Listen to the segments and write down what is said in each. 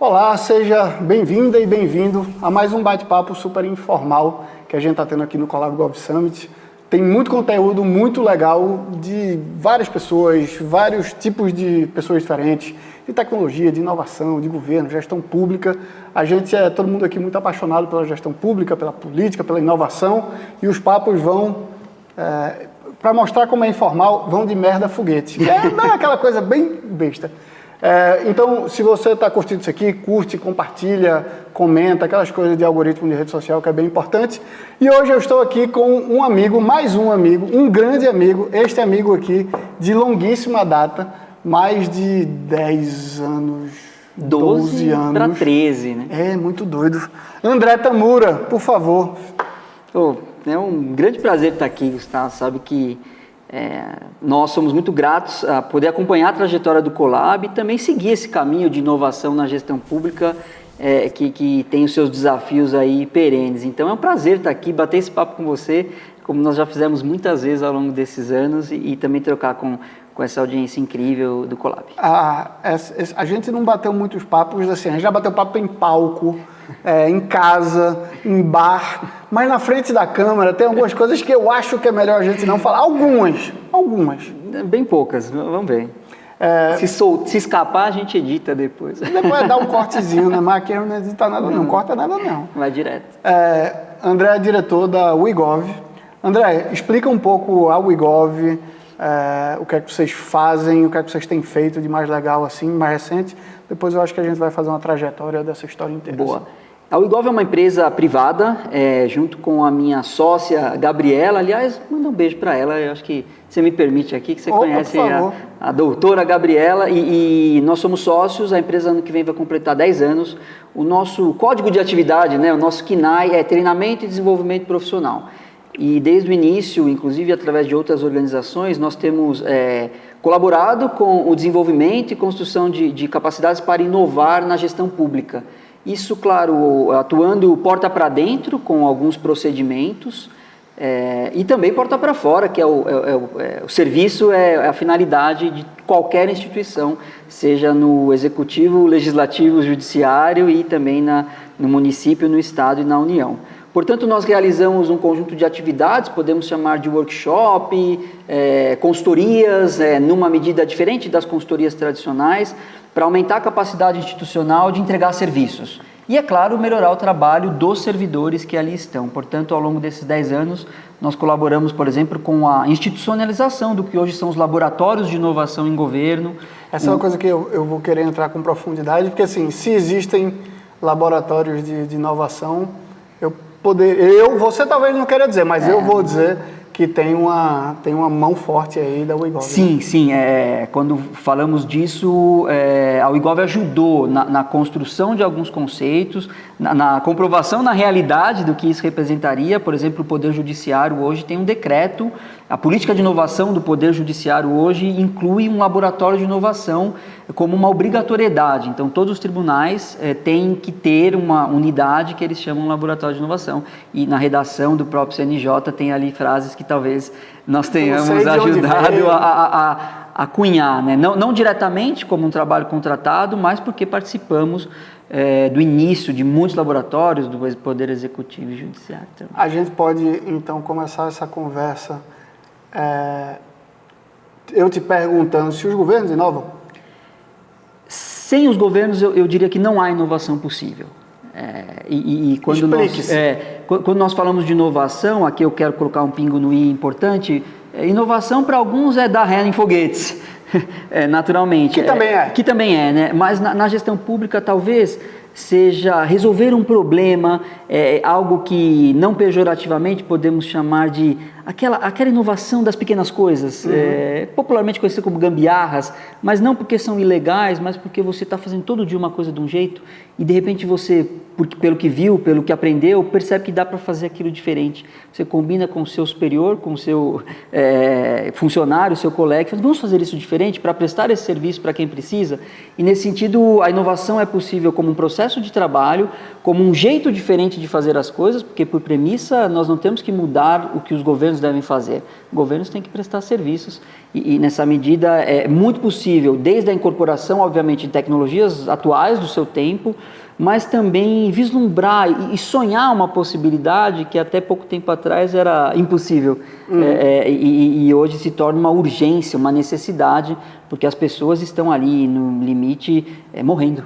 Olá, seja bem-vinda e bem-vindo a mais um bate-papo super informal que a gente está tendo aqui no Colab Gov Summit. Tem muito conteúdo muito legal de várias pessoas, vários tipos de pessoas diferentes, de tecnologia, de inovação, de governo, gestão pública. A gente todo mundo aqui muito apaixonado pela gestão pública, pela política, pela inovação, e os papos vão, para mostrar como é informal, vão de merda a foguete. Não é aquela coisa bem besta. Então, se você está curtindo isso aqui, curte, compartilha, comenta, aquelas coisas de algoritmo de rede social que é bem importante. E hoje eu estou aqui com um amigo, mais um amigo, um grande amigo, este amigo aqui de longuíssima data, mais de 10 anos, 12 anos. Para 13, né? É, muito doido. André Tamura, por favor. É um grande prazer estar aqui, Gustavo. Sabe que nós somos muito gratos a poder acompanhar a trajetória do Colab e também seguir esse caminho de inovação na gestão pública que tem os seus desafios aí perenes. Então é um prazer estar aqui, bater esse papo com você, como nós já fizemos muitas vezes ao longo desses anos, e também trocar com essa audiência incrível do Colab. A gente não bateu muitos papos assim, a gente já bateu papo em palco, em casa, em bar, mas na frente da câmera tem algumas coisas que eu acho que é melhor a gente não falar. Algumas. Bem poucas, vamos ver. Se escapar, a gente edita depois. Depois dá um cortezinho, né? Mas aqui não edita nada não, corta nada não. Vai direto. André é diretor da WeGov. André, explica um pouco a WeGov, o que é que vocês fazem, o que é que vocês têm feito de mais legal, assim, mais recente. Depois eu acho que a gente vai fazer uma trajetória dessa história inteira. Boa. Assim. A WeGov é uma empresa privada, junto com a minha sócia, Gabriela. Aliás, manda um beijo para ela, eu acho que você me permite aqui, que você conhece a doutora Gabriela, e nós somos sócios. A empresa ano que vem vai completar 10 anos. O nosso código de atividade, né, o nosso KINAI, é treinamento e desenvolvimento profissional. E desde o início, inclusive através de outras organizações, nós temos colaborado com o desenvolvimento e construção de capacidades para inovar na gestão pública. Isso, claro, atuando porta para dentro com alguns procedimentos e também porta para fora, que o serviço é a finalidade de qualquer instituição, seja no executivo, legislativo, judiciário e também no município, no estado e na União. Portanto, nós realizamos um conjunto de atividades, podemos chamar de workshop, consultorias, numa medida diferente das consultorias tradicionais, para aumentar a capacidade institucional de entregar serviços. E, é claro, melhorar o trabalho dos servidores que ali estão. Portanto, ao longo desses 10 anos, nós colaboramos, por exemplo, com a institucionalização do que hoje são os laboratórios de inovação em governo. Essa é uma coisa que eu vou querer entrar com profundidade, porque, assim, se existem laboratórios de inovação, você talvez não queira dizer, mas eu vou dizer que tem uma mão forte aí da WeGov. Sim, quando falamos disso, a WeGov ajudou na construção de alguns conceitos, na comprovação na realidade do que isso representaria. Por exemplo, o Poder Judiciário hoje tem um decreto, a política de inovação do Poder Judiciário hoje inclui um laboratório de inovação como uma obrigatoriedade. Então, todos os tribunais têm que ter uma unidade que eles chamam de laboratório de inovação. E na redação do próprio CNJ tem ali frases que talvez nós tenhamos ajudado a cunhar, né? Não diretamente como um trabalho contratado, mas porque participamos do início de muitos laboratórios do Poder Executivo e Judiciário também. A gente pode, então, começar essa conversa eu te perguntando se os governos inovam? Sem os governos, eu diria que não há inovação possível. Quando nós falamos de inovação, aqui eu quero colocar um pingo no i importante. Inovação para alguns é dar ré em foguetes, naturalmente. Que também é, né? Mas na gestão pública talvez seja resolver um problema, algo que não pejorativamente podemos chamar de aquela inovação das pequenas coisas, popularmente conhecida como gambiarras, mas não porque são ilegais, mas porque você está fazendo todo dia uma coisa de um jeito e de repente você, pelo que viu, pelo que aprendeu, percebe que dá para fazer aquilo diferente. Você combina com o seu superior, com o seu funcionário, o seu colega, e fala, vamos fazer isso diferente para prestar esse serviço para quem precisa. E nesse sentido, a inovação é possível como um processo de trabalho, como um jeito diferente de fazer as coisas, porque por premissa nós não temos que mudar o que os governos governos devem fazer? Governos têm que prestar serviços e nessa medida é muito possível, desde a incorporação, obviamente, de tecnologias atuais do seu tempo, mas também vislumbrar e sonhar uma possibilidade que até pouco tempo atrás era impossível e hoje se torna uma urgência, uma necessidade, porque as pessoas estão ali no limite morrendo.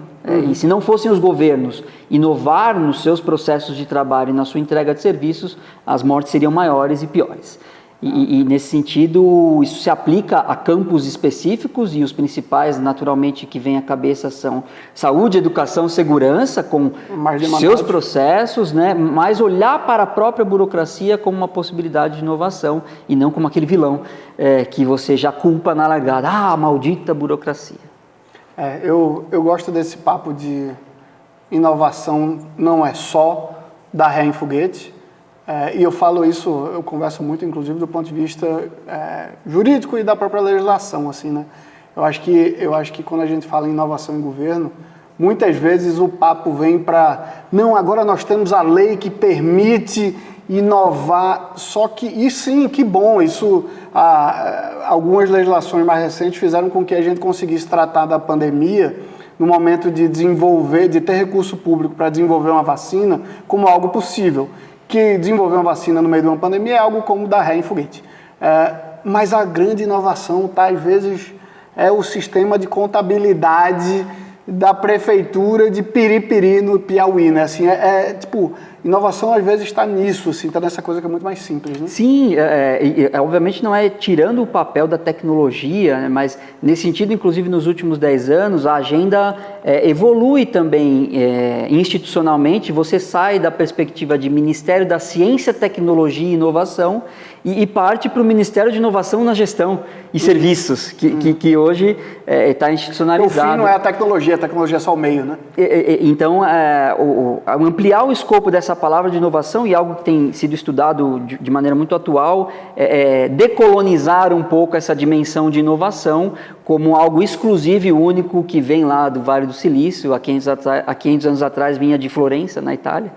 E se não fossem os governos inovar nos seus processos de trabalho e na sua entrega de serviços, as mortes seriam maiores e piores. E nesse sentido, isso se aplica a campos específicos e os principais, naturalmente, que vêm à cabeça são saúde, educação, segurança, com seus processos, né? Mas olhar para a própria burocracia como uma possibilidade de inovação e não como aquele vilão que você já culpa na largada. Ah, maldita burocracia. Eu gosto desse papo de inovação não é só dar ré em foguete. E eu falo isso, eu converso muito, inclusive, do ponto de vista jurídico e da própria legislação, assim, né? Eu acho que quando a gente fala em inovação em governo, muitas vezes o papo vem para, não, agora nós temos a lei que permite inovar, só que, e sim, que bom, isso, algumas legislações mais recentes fizeram com que a gente conseguisse tratar da pandemia no momento de desenvolver, de ter recurso público para desenvolver uma vacina como algo possível. Que desenvolver uma vacina no meio de uma pandemia é algo como dar ré em foguete. Mas a grande inovação, tá, às vezes, é o sistema de contabilidade da prefeitura de Piripiri, no Piauí, né? Assim, tipo, inovação às vezes está nisso, assim, está nessa coisa que é muito mais simples, né? Sim, obviamente não é tirando o papel da tecnologia, né, mas nesse sentido, inclusive nos últimos 10 anos, a agenda evolui também institucionalmente, você sai da perspectiva de Ministério da Ciência, Tecnologia e Inovação e parte para o Ministério de Inovação na Gestão e Serviços, que hoje está institucionalizado. O fim não é a tecnologia é só o meio, né? Então, ampliar o escopo dessa palavra de inovação e algo que tem sido estudado de maneira muito atual decolonizar um pouco essa dimensão de inovação como algo exclusivo e único que vem lá do Vale do Silício, há 500 anos atrás vinha de Florença, na Itália,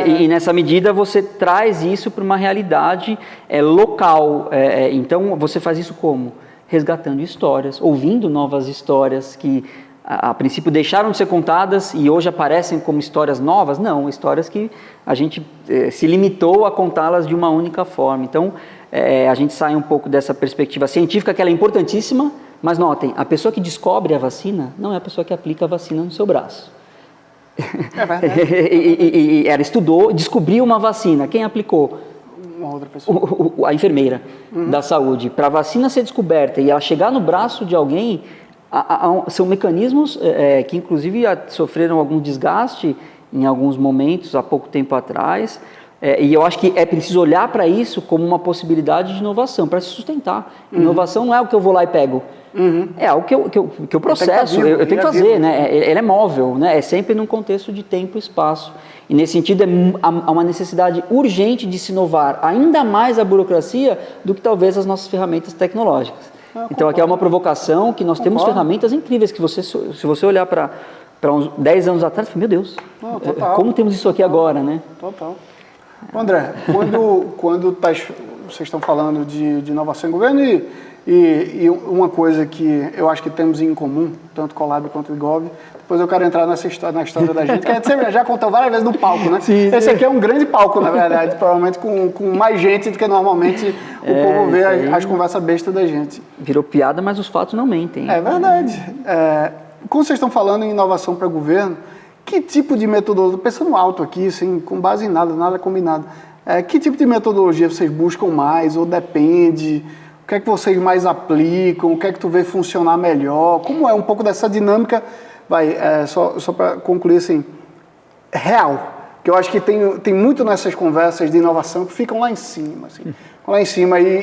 e nessa medida você traz isso para uma realidade local, então você faz isso como? Resgatando histórias, ouvindo novas histórias que a princípio deixaram de ser contadas e hoje aparecem como histórias novas, não, histórias que a gente se limitou a contá-las de uma única forma. Então, a gente sai um pouco dessa perspectiva científica, que ela é importantíssima, mas notem, a pessoa que descobre a vacina não é a pessoa que aplica a vacina no seu braço. É verdade. e ela estudou, descobriu uma vacina, quem aplicou? Uma outra pessoa. A enfermeira da saúde. Para a vacina ser descoberta e ela chegar no braço de alguém, são mecanismos que inclusive sofreram algum desgaste em alguns momentos, há pouco tempo atrás, e eu acho que é preciso olhar para isso como uma possibilidade de inovação, para se sustentar. Inovação não é o que eu vou lá e pego, é algo que eu processo, eu tenho que fazer, né? Ele é móvel, né? É sempre num contexto de tempo e espaço. E nesse sentido há uma necessidade urgente de se inovar ainda mais a burocracia do que talvez as nossas ferramentas tecnológicas. Então aqui é uma provocação que nós temos ferramentas incríveis que se você olhar para uns 10 anos atrás, você fala, meu Deus, como temos isso aqui agora, né? Total. André, quando vocês estão falando de inovação em governo e uma coisa que eu acho que temos em comum, tanto Colab quanto o Gov, depois eu quero entrar na história da gente, que a gente já contou várias vezes no palco, né? Sim, esse aqui é um grande palco, na verdade, provavelmente com mais gente do que normalmente o povo vê as conversas bestas da gente. Virou piada, mas os fatos não mentem. É verdade. Como vocês estão falando em inovação para governo, que tipo de metodologia, pensando alto aqui, assim, com base em nada combinado, que tipo de metodologia vocês buscam mais, ou depende? O que é que vocês mais aplicam? O que é que tu vê funcionar melhor? Como é um pouco dessa dinâmica, só para concluir assim, real, que eu acho que tem muito nessas conversas de inovação que ficam lá em cima, assim,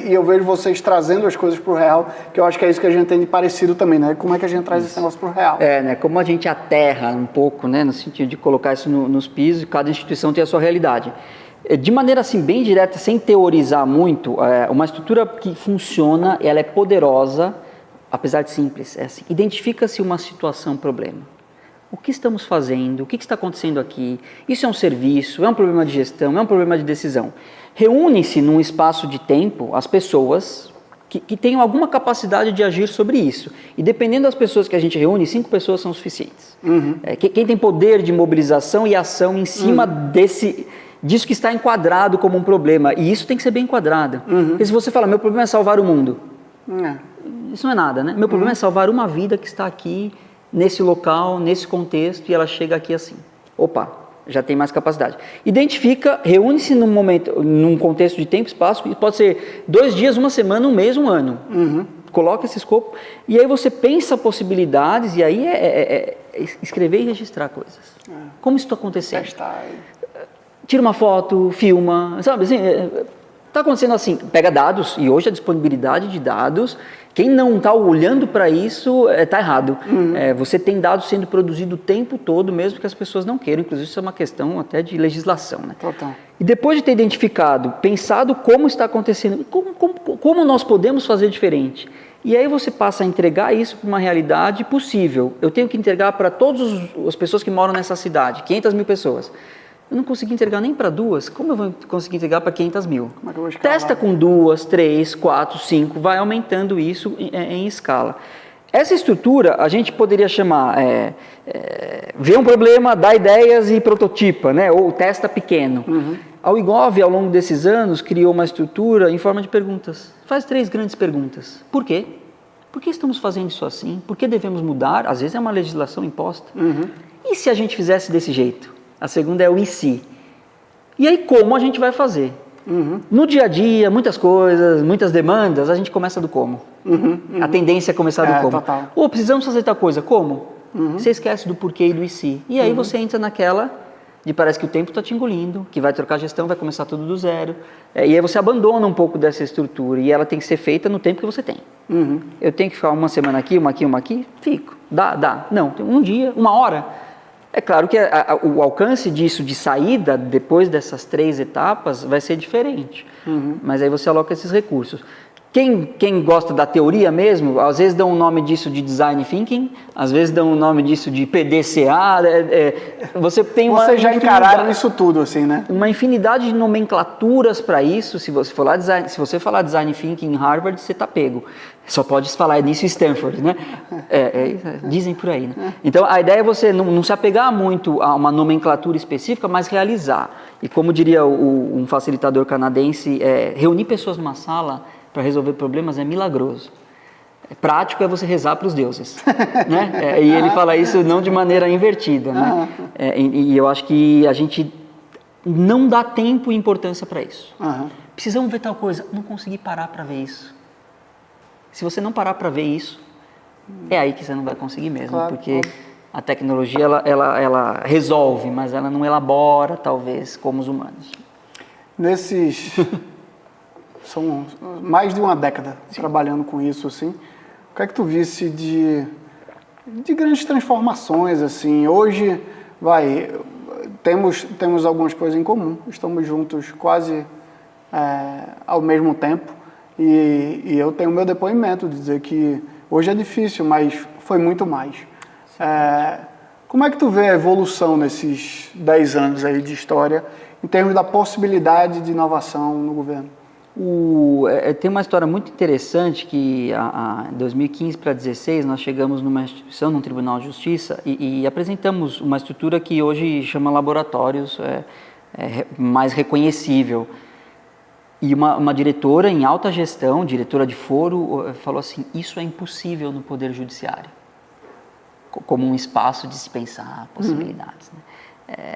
e eu vejo vocês trazendo as coisas para o real, que eu acho que é isso que a gente tem de parecido também, né? Como é que a gente traz esse negócio para o real? Né? Como a gente aterra um pouco, né? No sentido de colocar isso nos pisos, cada instituição tem a sua realidade. De maneira assim, bem direta, sem teorizar muito, uma estrutura que funciona, ela é poderosa, apesar de simples, assim, identifica-se uma situação, um problema. o que estamos fazendo, o que está acontecendo aqui, isso é um serviço, é um problema de gestão, é um problema de decisão. Reúne-se num espaço de tempo as pessoas que tenham alguma capacidade de agir sobre isso. E dependendo das pessoas que a gente reúne, 5 pessoas são suficientes. Quem tem poder de mobilização e ação em cima disso que está enquadrado como um problema. E isso tem que ser bem enquadrado. Porque se você fala, meu problema é salvar o mundo. Isso não é nada, né? Meu problema é salvar uma vida que está aqui, nesse local, nesse contexto, e ela chega aqui assim. Opa, já tem mais capacidade. Identifica, reúne-se num contexto de tempo e espaço, que pode ser 2 dias, 1 semana, 1 mês, 1 ano. Coloca esse escopo, e aí você pensa possibilidades, e aí é escrever e registrar coisas. Como isso está acontecendo? Tira uma foto, filma, sabe assim, está acontecendo assim, pega dados, e hoje a disponibilidade de dados, quem não está olhando para isso está errado. Você tem dados sendo produzidos o tempo todo, mesmo que as pessoas não queiram, inclusive isso é uma questão até de legislação. Né? Total. E depois de ter identificado, pensado como está acontecendo, como nós podemos fazer diferente, e aí você passa a entregar isso para uma realidade possível. Eu tenho que entregar para todas as pessoas que moram nessa cidade, 500 mil pessoas. Eu não consegui entregar nem para 2, como eu vou conseguir entregar para 500 mil? Testa com 2, 3, 4, 5, vai aumentando isso em escala. Essa estrutura a gente poderia chamar, vê um problema, dá ideias e prototipa, né? Ou testa pequeno. A UIGOV, ao longo desses anos, criou uma estrutura em forma de perguntas. Faz 3 grandes perguntas. Por quê? Por que estamos fazendo isso assim? Por que devemos mudar? Às vezes é uma legislação imposta. E se a gente fizesse desse jeito? A segunda é o e se. E aí como a gente vai fazer? No dia a dia, muitas coisas, muitas demandas, a gente começa do como. A tendência é começar do como. Total. Precisamos fazer tal coisa, como? Você esquece do porquê e do e se. E aí você entra naquela de parece que o tempo está te engolindo, que vai trocar a gestão, vai começar tudo do zero. E aí você abandona um pouco dessa estrutura e ela tem que ser feita no tempo que você tem. Eu tenho que ficar 1 semana aqui, uma aqui? Fico. Dá. Não, 1 dia, 1 hora. É claro que o alcance disso de saída, depois dessas 3 etapas, vai ser diferente. Mas aí você aloca esses recursos. Quem gosta da teoria mesmo, às vezes dão o nome disso de Design Thinking, às vezes dão o nome disso de PDCA. Vocês já encararam isso tudo, assim, né? Uma infinidade de nomenclaturas para isso. Se você falar Design Thinking em Harvard, você está pego. Só pode falar nisso em Stanford, né? Dizem por aí, né? Então, a ideia é você não se apegar muito a uma nomenclatura específica, mas realizar. E como diria um facilitador canadense, reunir pessoas numa sala para resolver problemas é milagroso. Prático é você rezar para os deuses, né? E ele fala isso não de maneira invertida, né? E eu acho que a gente não dá tempo e importância para isso. Precisamos ver tal coisa, não consegui parar para ver isso. Se você não parar para ver isso, é aí que você não vai conseguir mesmo, claro, porque a tecnologia ela resolve, mas ela não elabora, talvez, como os humanos. São mais de 1 década trabalhando com isso, assim. O que é que tu visse de grandes transformações, assim? Hoje, temos algumas coisas em comum, estamos juntos quase ao mesmo tempo, e eu tenho o meu depoimento de dizer que hoje é difícil, mas foi muito mais. Como é que tu vê a evolução nesses 10 anos aí de história, em termos da possibilidade de inovação no governo? Tem uma história muito interessante que em 2015 para 2016 nós chegamos numa instituição, num Tribunal de Justiça e apresentamos uma estrutura que hoje chama laboratórios, mais reconhecível. E uma diretora em alta gestão, diretora de foro, falou assim, isso é impossível no Poder Judiciário, como um espaço de se pensar possibilidades. Né?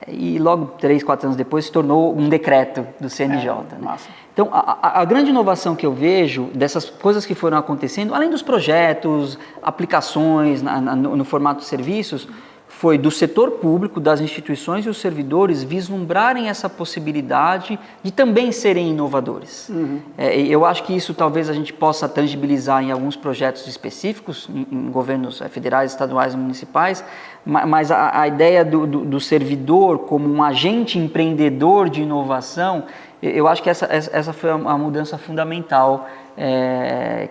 E logo 3, 4 anos depois se tornou um decreto do CNJ. Né? Então, a grande inovação que eu vejo dessas coisas que foram acontecendo, além dos projetos, aplicações no formato de serviços, foi do setor público, das instituições e os servidores vislumbrarem essa possibilidade de também serem inovadores. Eu acho que isso talvez a gente possa tangibilizar em alguns projetos específicos, em governos federais, estaduais e municipais, mas a ideia do servidor como um agente empreendedor de inovação, eu acho que essa foi a mudança fundamental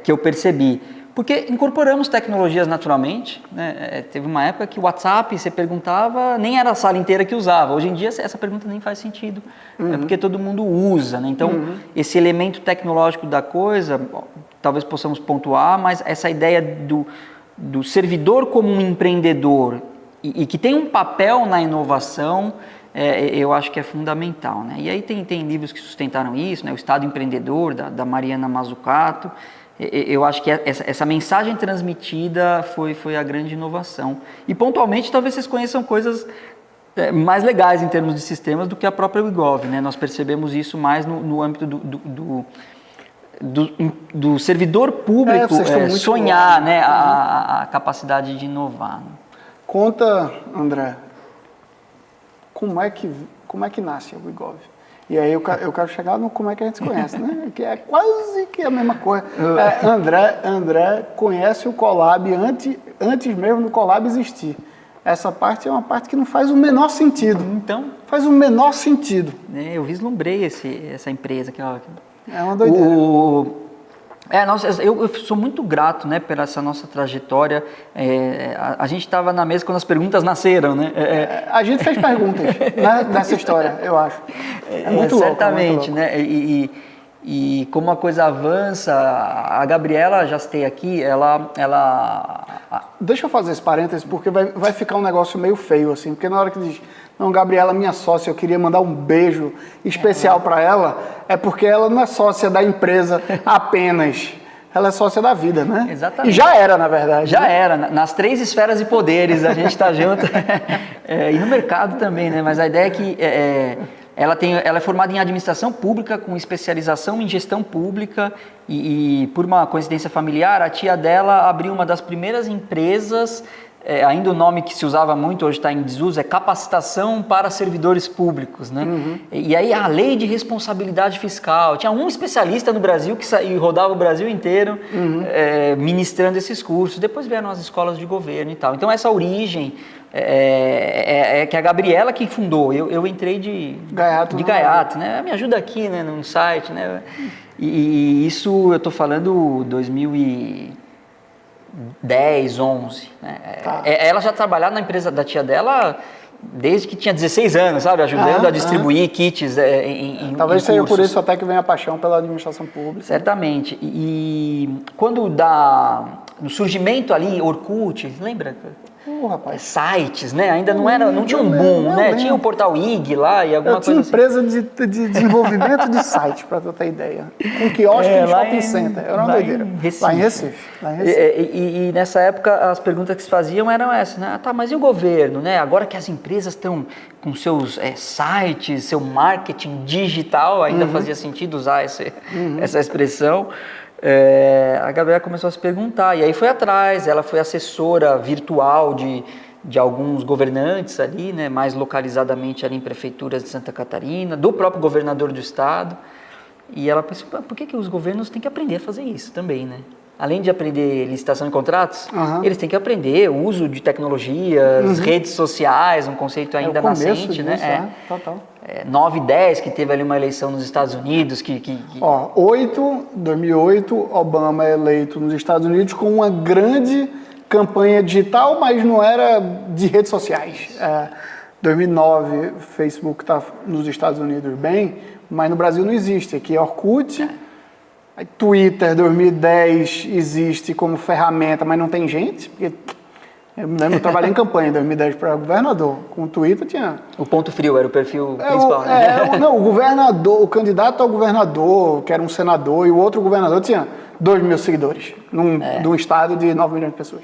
que eu percebi. Porque incorporamos tecnologias naturalmente, né? Teve uma época que o WhatsApp, você perguntava, nem era a sala inteira que usava. Hoje em dia, essa pergunta nem faz sentido, é porque todo mundo usa, né? Então, esse elemento tecnológico da coisa, talvez possamos pontuar, mas essa ideia do servidor como um empreendedor e que tem um papel na inovação, eu acho que é fundamental, né? E aí tem livros que sustentaram isso, né? O Estado Empreendedor, da Mariana Mazzucato. Eu acho que essa mensagem transmitida foi a grande inovação. E pontualmente, talvez vocês conheçam coisas mais legais em termos de sistemas do que a própria WeGov, né? Nós percebemos isso mais no âmbito do servidor público sonhar, né? A capacidade de inovar. Né? Conta, André, como é que nasce a WeGov? E aí eu quero chegar no como é que a gente se conhece, né? Que é quase que a mesma coisa. André conhece o Colab antes mesmo do Colab existir. Essa parte é uma parte que não faz o menor sentido. Então, faz o menor sentido. Eu vislumbrei essa empresa aqui. É uma doideira. Eu sou muito grato, né, pela essa nossa trajetória. A gente estava na mesa quando as perguntas nasceram, né? A gente fez perguntas nessa história, eu acho. É muito louco. Certamente, né? E como a coisa avança, a Gabriela, já citei aqui, ela... Deixa eu fazer esse parênteses, porque vai ficar um negócio meio feio, assim, porque na hora que diz, não, Gabriela, minha sócia, eu queria mandar um beijo especial para ela, é porque ela não é sócia da empresa apenas, ela é sócia da vida, né? Exatamente. E já era, na verdade. Já era, nas 3 esferas de poderes a gente está junto, e no mercado também, né? Mas a ideia é que ela é formada em administração pública com especialização em gestão pública e por uma coincidência familiar, a tia dela abriu uma das primeiras empresas, ainda o nome que se usava muito, hoje está em desuso, é capacitação para servidores públicos, né? E aí a lei de responsabilidade fiscal, tinha um especialista no Brasil que rodava o Brasil inteiro ministrando esses cursos, depois vieram as escolas de governo e tal. Então essa origem que a Gabriela que fundou, eu entrei de gaiato, né? Me ajuda aqui, né, num site, né? E isso eu estou falando 2010, 11. Né? Tá. Ela já trabalhava na empresa da tia dela desde que tinha 16 anos, sabe? Ajudando a distribuir kits talvez seja por isso até que vem a paixão pela administração pública. Certamente. E quando no surgimento ali, Orkut, lembra? Rapaz. Sites, né? Ainda não tinha um boom, né? Tinha o portal IG lá e alguma coisa assim. Tinha empresa de desenvolvimento de site, para tu ter ideia. Com quiosque em shopping center. Era uma doideira. Lá em Recife. E nessa época as perguntas que se faziam eram essas, né? Tá, mas e o governo, né? Agora que as empresas estão com seus sites, seu marketing digital, ainda fazia sentido usar essa expressão. A Gabriela começou a se perguntar, e aí foi atrás, ela foi assessora virtual de alguns governantes ali, né, mais localizadamente ali em prefeituras de Santa Catarina, do próprio governador do estado, e ela pensou, por que os governos têm que aprender a fazer isso também, né? Além de aprender licitação de contratos, eles têm que aprender o uso de tecnologias, redes sociais, um conceito ainda nascente, disso, né? Total. 9 e 10, que teve ali uma eleição nos Estados Unidos. 2008, Obama é eleito nos Estados Unidos com uma grande campanha digital, mas não era de redes sociais. 2009, Facebook está nos Estados Unidos bem, mas no Brasil não existe. Aqui é Orkut. Twitter, 2010, existe como ferramenta, mas não tem gente, porque eu me lembro, eu trabalhei em campanha em 2010 para governador, com o Twitter tinha... O ponto frio era o perfil principal, né? Não, o governador, o candidato ao governador, que era um senador, e o outro governador tinha 2 mil seguidores, num estado de 9 milhões de pessoas.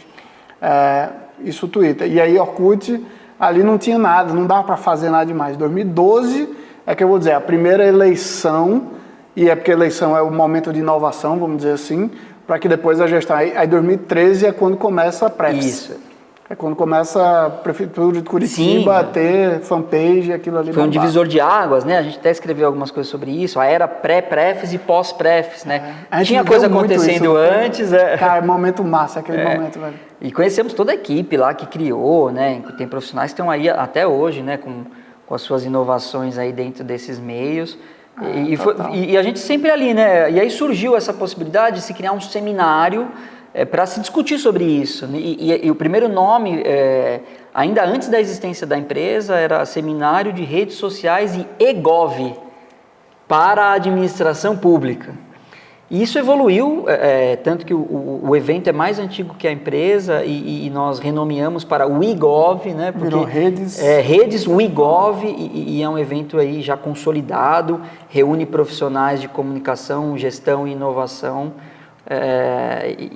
Isso o Twitter. E aí Orkut, ali não tinha nada, não dava para fazer nada demais. 2012, é que eu vou dizer, a primeira eleição... E é porque a eleição é o momento de inovação, vamos dizer assim, para que depois a gestão... Aí 2013 é quando começa a PREFS. Isso. É quando começa a Prefeitura de Curitiba a ter fanpage, aquilo ali. Foi um divisor de águas, né? A gente até escreveu algumas coisas sobre isso. A era pré-PREFS e pós-PREFS, né? Tinha coisa acontecendo antes. Cara, momento massa, aquele momento, velho. E conhecemos toda a equipe lá que criou, né? Tem profissionais que estão aí até hoje, né? Com as suas inovações aí dentro desses meios. E a gente sempre ali, né? E aí surgiu essa possibilidade de se criar um seminário para se discutir sobre isso. E o primeiro nome, ainda antes da existência da empresa, era Seminário de Redes Sociais e eGov para a Administração Pública. E isso evoluiu, tanto que o evento é mais antigo que a empresa e nós renomeamos para o eGov, né? Porque virou Redes. Redes, o eGov, e é um evento aí já consolidado, reúne profissionais de comunicação, gestão e inovação.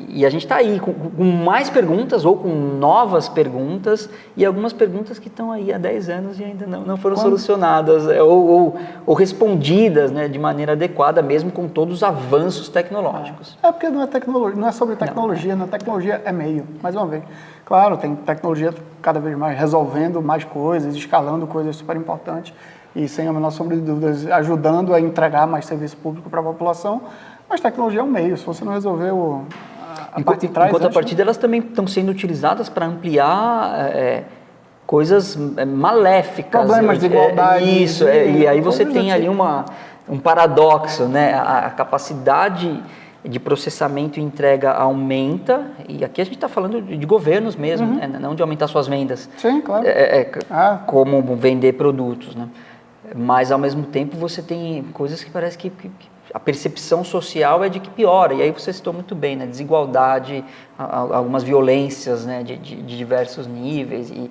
E a gente está aí com mais perguntas ou com novas perguntas e algumas perguntas que estão aí há 10 anos e ainda não foram solucionadas ou respondidas, né, de maneira adequada, mesmo com todos os avanços tecnológicos. Porque não é tecnologia, não é sobre tecnologia, não. Tecnologia é meio, mais uma vez. Claro, tem tecnologia cada vez mais resolvendo mais coisas, escalando coisas super importantes e, sem a menor sombra de dúvidas, ajudando a entregar mais serviço público para a população. Mas tecnologia é um meio, se você não resolver a parte de trás... Enquanto a partir delas também estão sendo utilizadas para ampliar coisas maléficas. Problemas de igualdade. Isso, e aí você tem ali um paradoxo, né? A capacidade de processamento e entrega aumenta, e aqui a gente está falando de governos mesmo, né? Não de aumentar suas vendas. Sim, claro. Como vender produtos, né? Mas, ao mesmo tempo, você tem coisas que parece que a percepção social é de que piora, e aí você citou muito bem, né? Desigualdade, algumas violências, né? de diversos níveis e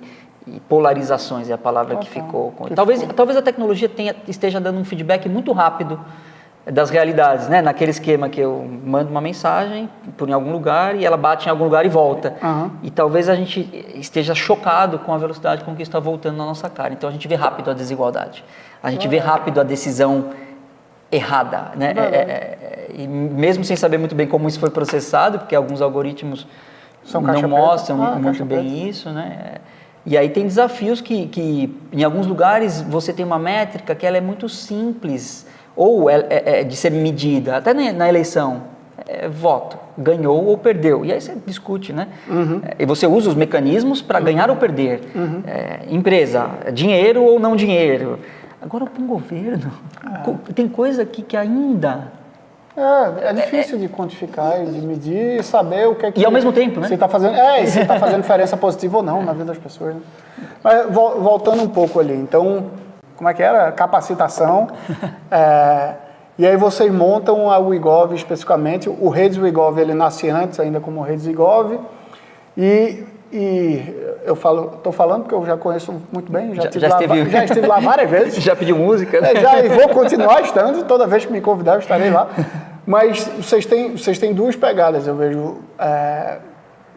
polarizações é a palavra que ficou. Talvez a tecnologia esteja dando um feedback muito rápido das realidades, né? Naquele esquema que eu mando uma mensagem por em algum lugar e ela bate em algum lugar e volta. E talvez a gente esteja chocado com a velocidade com que isso está voltando na nossa cara. Então a gente vê rápido a desigualdade, a gente vê rápido a decisão errada, né? E mesmo sem saber muito bem como isso foi processado, porque alguns algoritmos não mostram muito bem isso, né? E aí tem desafios que em alguns lugares você tem uma métrica que ela é muito simples ou de ser medida, até na eleição, voto, ganhou ou perdeu, e aí você discute, né? E você usa os mecanismos para ganhar ou perder, empresa, dinheiro ou não dinheiro. Agora, para um governo, tem coisa aqui que ainda... É difícil de quantificar e de medir e saber o que é que... E ao mesmo tempo, né? Se está fazendo, se tá fazendo diferença positiva ou não na vida das pessoas. Né? Mas voltando um pouco ali, então, como é que era? Capacitação. E aí vocês montam o eGov especificamente. O Redes eGov, ele nasce antes ainda como Redes eGov. E eu estou falando porque eu já conheço muito bem, já estive lá várias vezes. Já pediu música? E vou continuar estando, toda vez que me convidar eu estarei lá. Mas vocês têm duas pegadas, eu vejo,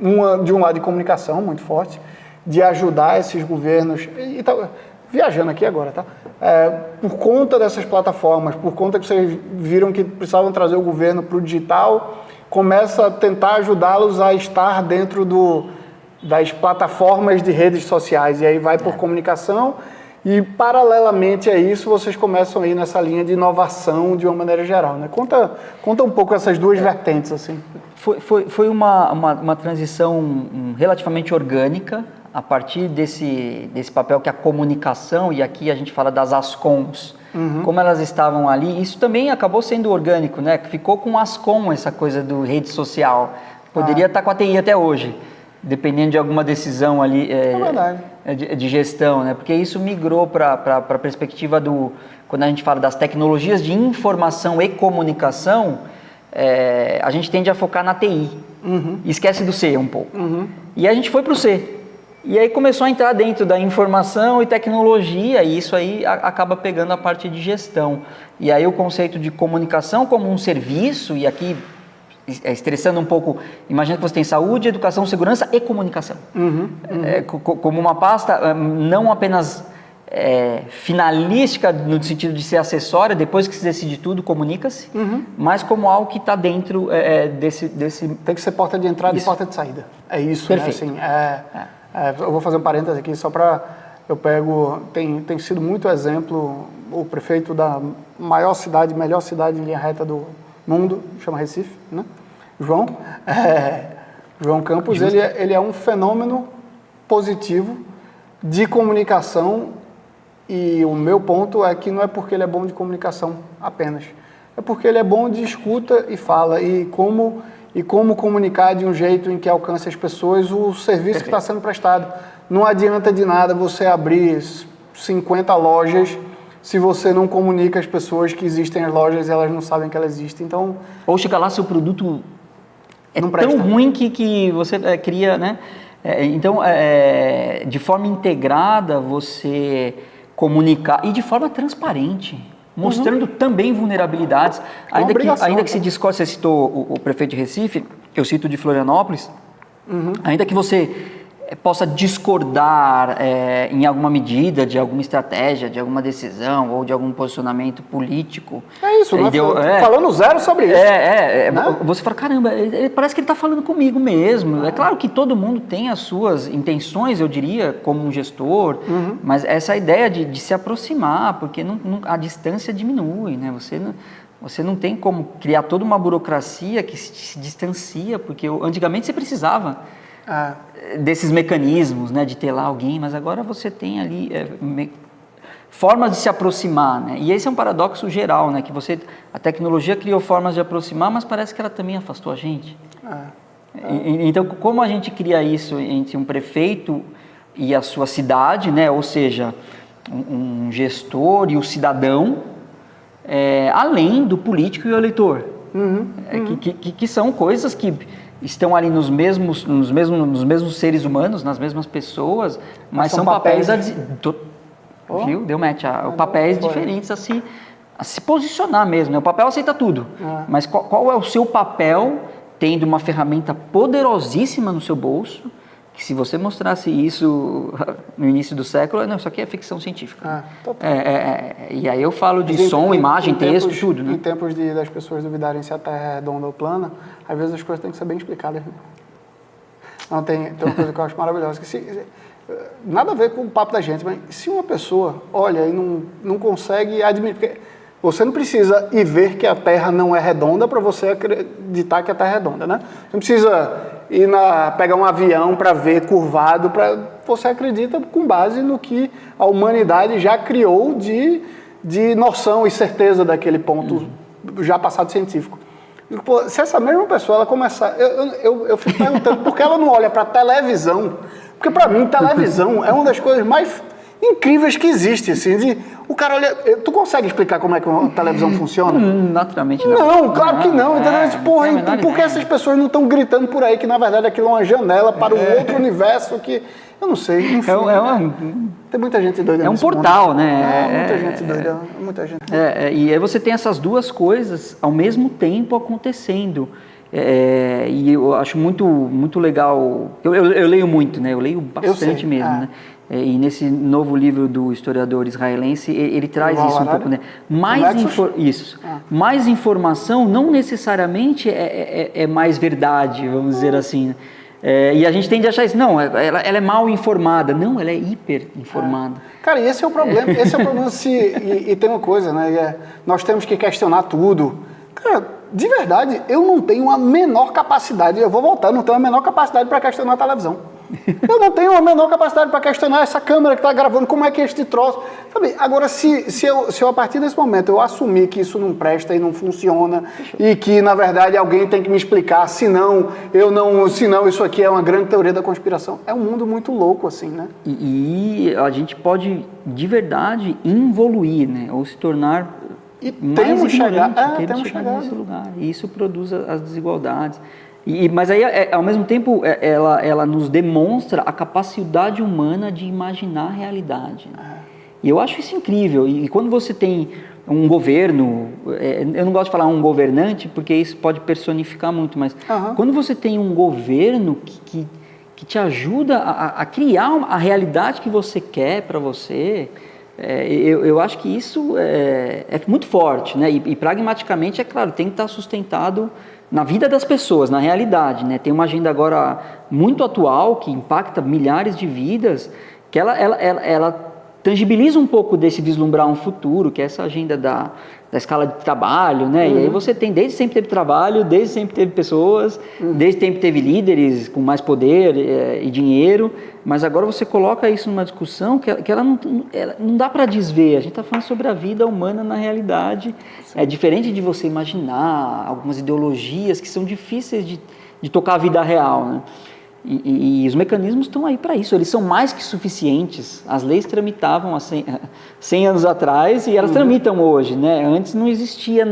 uma de um lado de comunicação muito forte, de ajudar esses governos, viajando aqui agora, tá? Por conta dessas plataformas, por conta que vocês viram que precisavam trazer o governo para o digital, começa a tentar ajudá-los a estar dentro das plataformas de redes sociais, e aí vai por comunicação, e paralelamente a isso vocês começam a ir nessa linha de inovação de uma maneira geral, né? Conta um pouco essas duas vertentes, assim. Foi uma transição relativamente orgânica, a partir desse papel que a comunicação, e aqui a gente fala das Ascoms, como elas estavam ali, isso também acabou sendo orgânico, né? Ficou com Ascom essa coisa do rede social, poderia estar com a TI até hoje, dependendo de alguma decisão ali de gestão, né? Porque isso migrou para a perspectiva quando a gente fala das tecnologias de informação e comunicação, a gente tende a focar na TI, esquece do C um pouco. E a gente foi para o C. E aí começou a entrar dentro da informação e tecnologia, e isso aí acaba pegando a parte de gestão. E aí o conceito de comunicação como um serviço, e aqui estressando um pouco, imagina que você tem saúde, educação, segurança e comunicação. Como uma pasta não apenas finalística, no sentido de ser acessória, depois que se decide tudo, comunica-se, mas como algo que está dentro desse... Tem que ser porta de entrada e porta de saída. É isso, perfeito. Né? Assim, eu vou fazer um parênteses aqui, só para... Tem sido muito exemplo, o prefeito da melhor cidade em linha reta do mundo, chama Recife, né? João Campos, ele é um fenômeno positivo de comunicação, e o meu ponto é que não é porque ele é bom de comunicação apenas, é porque ele é bom de escuta e fala, e como e como comunicar de um jeito em que alcance as pessoas o serviço que está sendo prestado. Não adianta de nada você abrir 50 lojas se você não comunica às pessoas que existem as lojas e elas não sabem que elas existem. Então, ou chega lá, seu produto é não tão presta. ruim que você cria, né? Então, de forma integrada, você comunicar e de forma transparente, mostrando também vulnerabilidades. Ainda que se discorde, você citou o prefeito de Recife, eu cito de Florianópolis, ainda que você possa discordar em alguma medida de alguma estratégia, de alguma decisão ou de algum posicionamento político. É isso, falando zero sobre isso. Né? Você fala, caramba, parece que ele está falando comigo mesmo. É claro que todo mundo tem as suas intenções, eu diria, como um gestor, mas essa ideia de se aproximar, porque a distância diminui, né? Você não tem como criar toda uma burocracia que se distancia, porque antigamente você precisava desses mecanismos, né, de ter lá alguém, mas agora você tem ali formas de se aproximar, né? E esse é um paradoxo geral, né, que a tecnologia criou formas de aproximar, mas parece que ela também afastou a gente. Então, como a gente cria isso entre um prefeito e a sua cidade, né, ou seja, um gestor e o cidadão, além do político e o eleitor, que são coisas que estão ali nos mesmos seres humanos, nas mesmas pessoas, mas são papéis viu? Deu match. Papéis diferentes a se posicionar mesmo, né? O papel aceita tudo, mas qual é o seu papel tendo uma ferramenta poderosíssima no seu bolso, que se você mostrasse isso no início do século, não, isso aqui é ficção científica. E aí eu falo de som, imagem, texto, tudo, né? Em tempos das pessoas duvidarem se a Terra é redonda ou plana, às vezes as coisas têm que ser bem explicadas. Não, tem uma coisa que eu acho maravilhosa, que nada a ver com o papo da gente, mas se uma pessoa olha e não consegue admitir, você não precisa ir ver que a Terra não é redonda para você acreditar que a Terra é redonda, né? Você não precisa pegar um avião para ver curvado, você acredita com base no que a humanidade já criou de noção e certeza daquele ponto já passado científico. Pô, se essa mesma pessoa ela começar... Eu fico perguntando por que ela não olha para a televisão, porque para mim televisão é uma das coisas mais incríveis que existe, assim, o cara olha... Tu consegue explicar como é que uma televisão funciona? Naturalmente não. Não, claro que não. Porra, por que essas pessoas não estão gritando por aí que, na verdade, aquilo é uma janela para um outro universo que... Eu não sei, enfim. Tem muita gente doida. É um portal, né? Muita gente doida, muita gente. E aí você tem essas duas coisas ao mesmo tempo acontecendo. E eu acho muito, muito legal. Eu leio muito, né? Eu leio bastante mesmo, né? E nesse novo livro do historiador israelense, ele traz isso um pouco, né? Mais informação não necessariamente é mais verdade, vamos dizer assim. E a gente tende a achar isso, não, ela é mal informada. Não, ela é hiper informada. Cara, e esse é o problema. E tem uma coisa, né? Nós temos que questionar tudo. Cara, de verdade, eu não tenho a menor capacidade, eu vou voltar, eu não tenho a menor capacidade para questionar a televisão. Eu não tenho a menor capacidade para questionar essa câmera que está gravando, como é que é este troço. Sabe? Agora, se eu a partir desse momento eu assumir que isso não presta e não funciona, e que, na verdade, alguém tem que me explicar, senão isso aqui é uma grande teoria da conspiração. É um mundo muito louco, assim, né? E a gente pode, de verdade, evoluir, né? Ou se tornar mais ignorante, temos chegar nesse lugar. E isso produz as desigualdades. Mas aí, ao mesmo tempo, ela nos demonstra a capacidade humana de imaginar a realidade. E eu acho isso incrível. E quando você tem um governo, eu não gosto de falar um governante, porque isso pode personificar muito, mas quando você tem um governo que te ajuda a criar a realidade que você quer para você, eu acho que isso é muito forte, né? E pragmaticamente, é claro, tem que estar sustentado na vida das pessoas, na realidade, né? Tem uma agenda agora muito atual, que impacta milhares de vidas, que ela tangibiliza um pouco desse vislumbrar um futuro, que é essa agenda da escala de trabalho, né? E aí você tem, desde sempre teve trabalho, desde sempre teve pessoas, desde sempre teve líderes com mais poder e dinheiro, mas agora você coloca isso numa discussão que ela não dá para desver. A gente está falando sobre a vida humana na realidade. Sim. É diferente de você imaginar algumas ideologias que são difíceis de tocar a vida real, né? E os mecanismos estão aí para isso, eles são mais que suficientes. As leis tramitavam há 100 anos atrás e elas tramitam hoje, né? Antes não existia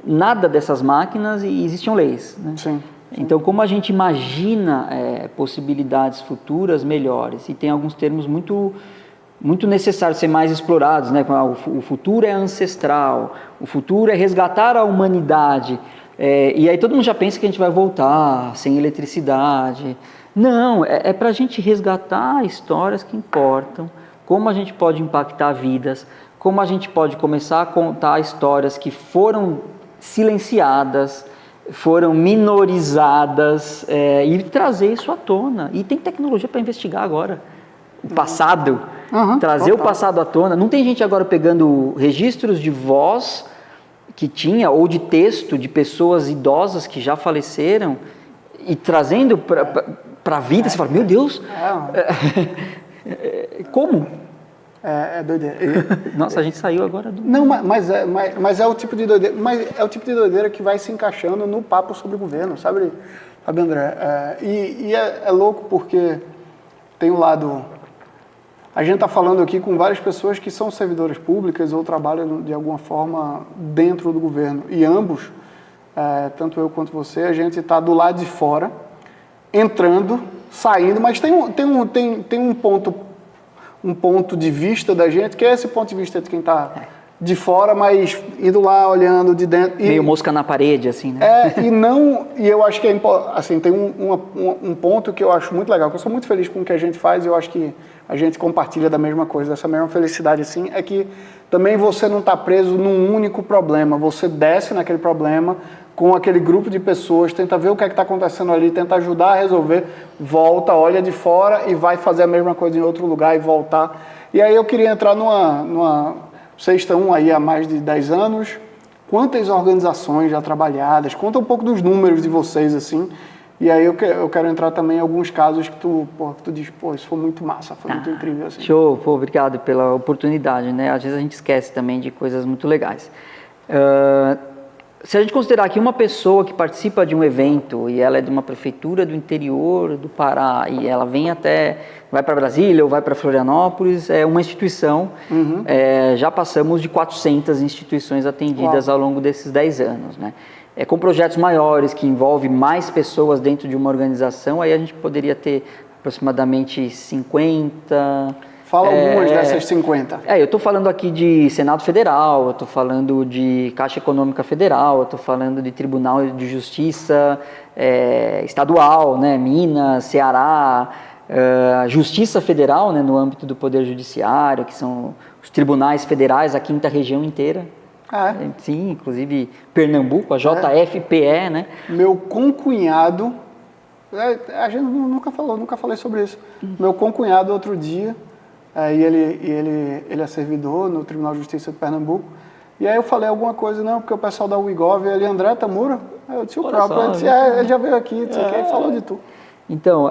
nada dessas máquinas e existiam leis, né? Sim. Então, como a gente imagina possibilidades futuras melhores, e tem alguns termos muito necessários ser mais explorados, né? O futuro é ancestral, o futuro é resgatar a humanidade. E aí todo mundo já pensa que a gente vai voltar sem eletricidade. Não, é para a gente resgatar histórias que importam, como a gente pode impactar vidas, como a gente pode começar a contar histórias que foram silenciadas, foram minorizadas, e trazer isso à tona. E tem tecnologia para investigar agora o passado, trazer o passado à tona. Não tem gente agora pegando registros de voz que tinha, ou de texto de pessoas idosas que já faleceram e trazendo para a vida. Você fala, meu Deus, como? É doideira. Nossa, a gente saiu agora do... Não, mas é o tipo de doideira, mas é o tipo de doideira que vai se encaixando no papo sobre o governo, sabe André? E é louco porque tem um lado... A gente está falando aqui com várias pessoas que são servidoras públicas ou trabalham de alguma forma dentro do governo. E ambos, tanto eu quanto você, a gente está do lado de fora, entrando, saindo, mas tem um ponto de vista da gente, que é esse ponto de vista de quem está de fora, mas indo lá, olhando de dentro. Meio mosca na parede, assim, né? E eu acho que assim, tem um ponto que eu acho muito legal, que eu sou muito feliz com o que a gente faz, e eu acho que a gente compartilha da mesma coisa, dessa mesma felicidade, assim, é que também você não está preso num único problema, você desce naquele problema com aquele grupo de pessoas, tenta ver o que é que está acontecendo ali, tenta ajudar a resolver, volta, olha de fora e vai fazer a mesma coisa em outro lugar e voltar. E aí eu queria entrar vocês estão aí há mais de 10 anos, quantas organizações já trabalhadas, conta um pouco dos números de vocês, assim, e aí eu quero entrar também em alguns casos que tu diz, isso foi muito massa, foi muito incrível, assim. Show, obrigado pela oportunidade, né? Às vezes a gente esquece também de coisas muito legais. Se a gente considerar aqui uma pessoa que participa de um evento e ela é de uma prefeitura do interior do Pará e ela vai para Brasília ou vai para Florianópolis, é uma instituição, já passamos de 400 instituições atendidas ao longo desses 10 anos, né? Com projetos maiores que envolvem mais pessoas dentro de uma organização, aí a gente poderia ter aproximadamente 50... Fala algumas dessas 50. Eu estou falando aqui de Senado Federal, eu estou falando de Caixa Econômica Federal, eu estou falando de Tribunal de Justiça Estadual, né, Minas, Ceará, Justiça Federal, né, no âmbito do Poder Judiciário, que são os tribunais federais, a 5ª região inteira. Sim, inclusive Pernambuco, a JFPE, né? Meu concunhado, a gente nunca falei sobre isso. Meu concunhado, outro dia, ele é servidor no Tribunal de Justiça de Pernambuco, e aí eu falei alguma coisa, não, porque o pessoal da UIGOV, ele, André Tamura, eu disse o próprio, ele disse, ele já veio aqui, ele falou de tu. Então,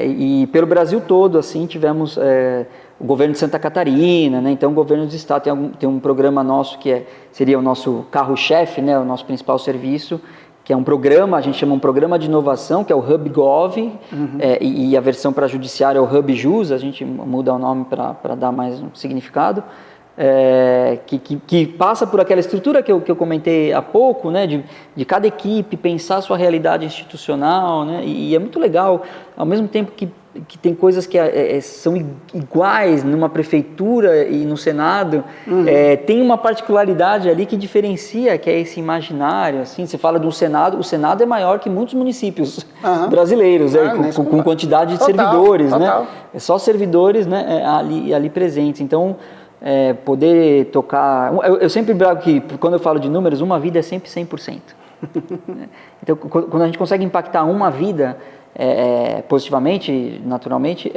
e pelo Brasil todo, assim, tivemos o governo de Santa Catarina, né? Então o governo do estado tem um programa nosso que seria o nosso carro-chefe, né? O nosso principal serviço, que é um programa, a gente chama um programa de inovação, que é o HubGov, e a versão para judiciário é o HubJus, a gente muda o nome para dar mais um significado, que passa por aquela estrutura que eu comentei há pouco, né, de cada equipe pensar a sua realidade institucional, né, e é muito legal, ao mesmo tempo que tem coisas que são iguais numa prefeitura e no Senado, tem uma particularidade ali que diferencia, que é esse imaginário, assim, você fala do Senado, o Senado é maior que muitos municípios brasileiros, com quantidade de servidores, né, é só servidores, né, ali presentes, então poder tocar, eu sempre brago que quando eu falo de números, uma vida é sempre 100%. Então, quando a gente consegue impactar uma vida, positivamente, naturalmente,